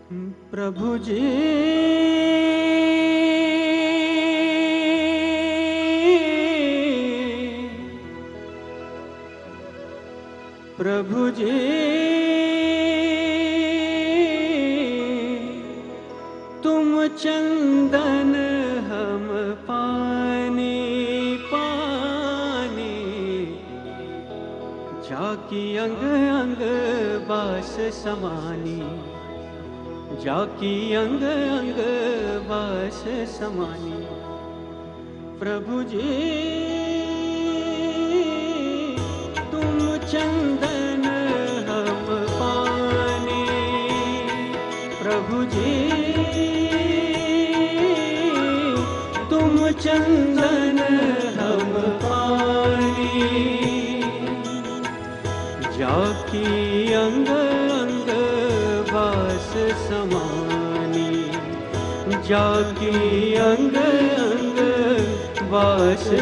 प्रभु जी प्रभु जी तुम चंदन हम पानी पानी, जाकी अंग अंग बास समानी, जाकी अंग अंग बास समानी। प्रभु जी तुम चंदन हम पानी, प्रभु जी तुम चंदन हम पानी, जाकी अंग अंग बास समानी, जाकी अंग अंग बास